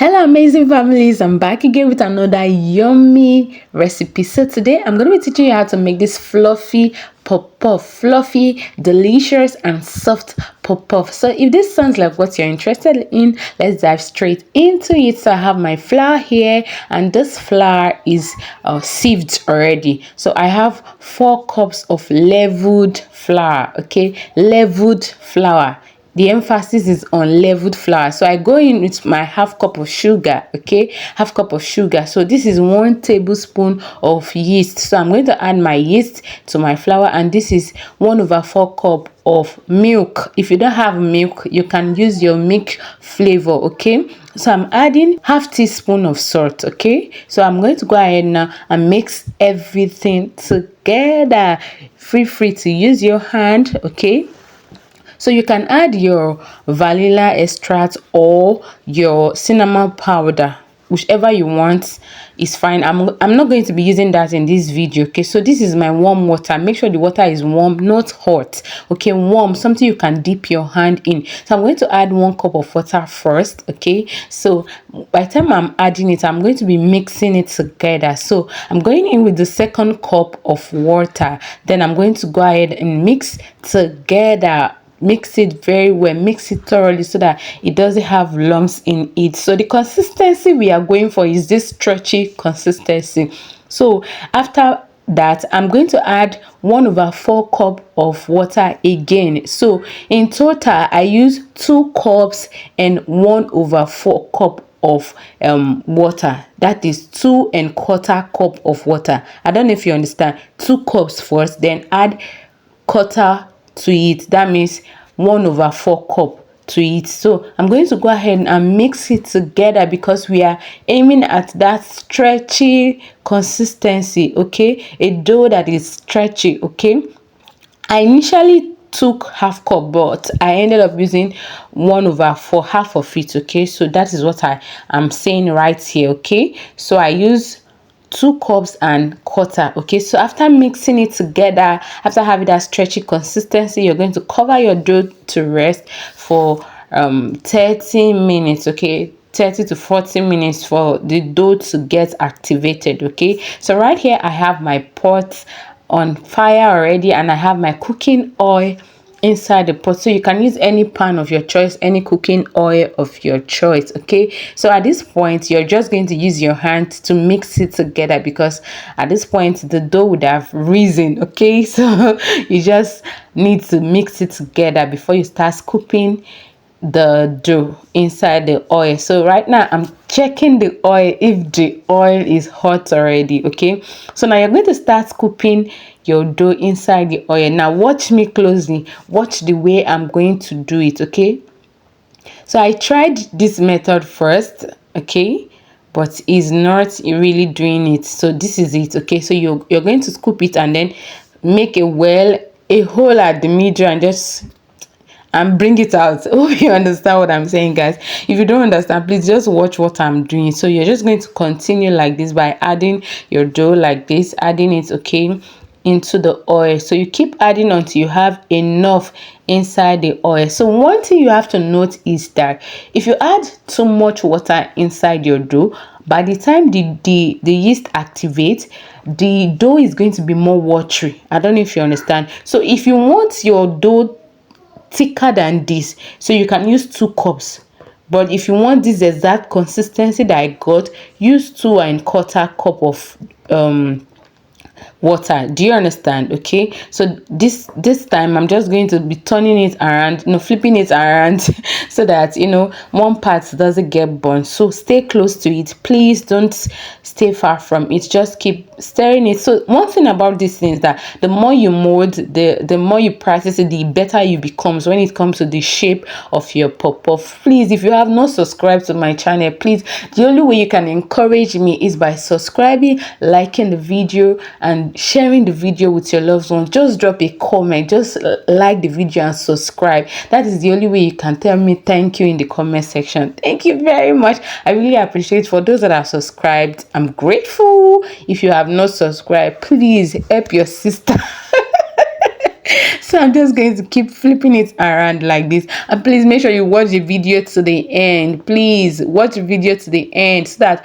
Hello amazing families, I'm back again with another yummy recipe. So today I'm going to be teaching you how to make this fluffy fluffy, delicious and soft puff. So if this sounds like what you're interested in, let's dive straight into it. So I have my flour here, and this flour is sieved already. So I have 4 cups of leveled flour. Okay, leveled flour. The emphasis is on leveled flour. So I go in with my half cup of sugar. Okay, half cup of sugar. So this is 1 tablespoon of yeast. So I'm going to add my yeast to my flour, and this is 1/4 cup of milk. If you don't have milk, you can use your milk flavor. Okay, so I'm adding half teaspoon of salt. Okay, so I'm going to go ahead now and mix everything together. Feel free to use your hand. Okay, so you can add your vanilla extract or your cinnamon powder, whichever you want is fine. I'm not going to be using that in this video. Okay, so this is my warm water. Make sure the water is warm, not hot. Okay, warm, something you can dip your hand in. So I'm going to add 1 cup of water first. Okay, so by the time I'm adding it, I'm going to be mixing it together. So I'm going in with the 2nd cup of water, then I'm going to go ahead and mix together. Mix it very well, mix it thoroughly so that it doesn't have lumps in it. So the consistency we are going for is this stretchy consistency. So after that, I'm going to add 1/4 cup of water again. So in total I use 2 cups and 1/4 cup of water. That is 2¼ cup of water. I don't know if you understand. 2 cups first, then add quarter to it. That means 1/4 cup to it. So I'm going to go ahead and mix it together because we are aiming at that stretchy consistency. Okay, a dough that is stretchy. Okay, I initially took half cup, but I ended up using 1/4, half of it. Okay, so that is what I am saying right here. Okay, so I use 2 cups and quarter. Okay, so after mixing it together, after having that stretchy consistency, you're going to cover your dough to rest for 30 minutes. Okay, 30 to 40 minutes for the dough to get activated. Okay, so right here I have my pot on fire already, and I have my cooking oil inside the pot. So you can use any pan of your choice, any cooking oil of your choice. Okay, so at this point you're just going to use your hand to mix it together, because at this point the dough would have risen. Okay, so you just need to mix it together before you start scooping the dough inside the oil. So right now I'm checking the oil if the oil is hot already. Okay, so now you're going to start scooping your dough inside the oil. Now watch me closely, watch the way I'm going to do it. Okay, so I tried this method first, okay, but it's not really doing it. So this is it. Okay, so you're going to scoop it and then make a hole at the middle and just bring it out. Oh, you understand what I'm saying, guys? If you don't understand, please just watch what I'm doing. So you're just going to continue like this by adding your dough like this, adding it, okay, into the oil. So you keep adding until you have enough inside the oil. So one thing you have to note is that if you add too much water inside your dough, by the time the yeast activates, the dough is going to be more watery. I don't know if you understand. So if you want your dough thicker than this, so you can use 2 cups, but if you want this exact consistency that I got, use 2¼ cup of water. Do you understand? Okay, so this time I'm just going to be turning it around, flipping it around so that one part doesn't get burnt. So stay close to it, please don't stay far from it, just keep stirring it. So one thing about this thing is that the more you mold, the more you practice it, the better you become when it comes to the shape of your puff. Please, if you have not subscribed to my channel, please, the only way you can encourage me is by subscribing, liking the video and sharing the video with your loved ones. Just drop a comment, just like the video and subscribe. That is the only way you can tell me thank you in the comment section. Thank you very much. I really appreciate. For those that are subscribed, I'm grateful. If you have not subscribed, please help your sister. So So I'm just going to keep flipping it around like this. And please make sure you watch the video to the end. Please watch the video to the end so that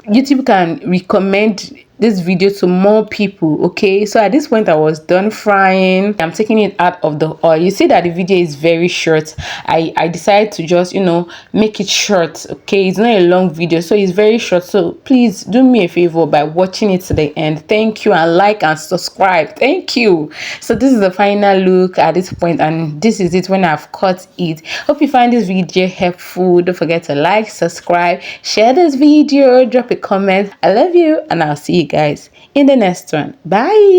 YouTube can recommend this video to more people. Okay, so at this point I was done frying. I'm taking it out of the oil. You see that the video is very short. I decided to just, you know, make it short. Okay, it's not a long video, so it's very short. So please do me a favor by watching it to the end. Thank you, and like and subscribe. Thank you. So this is the final look at this point, and this is it when I've cut it. Hope you find this video helpful. Don't forget to like, subscribe, share this video, drop a comment. I love you, and I'll see you guys in the next one. Bye.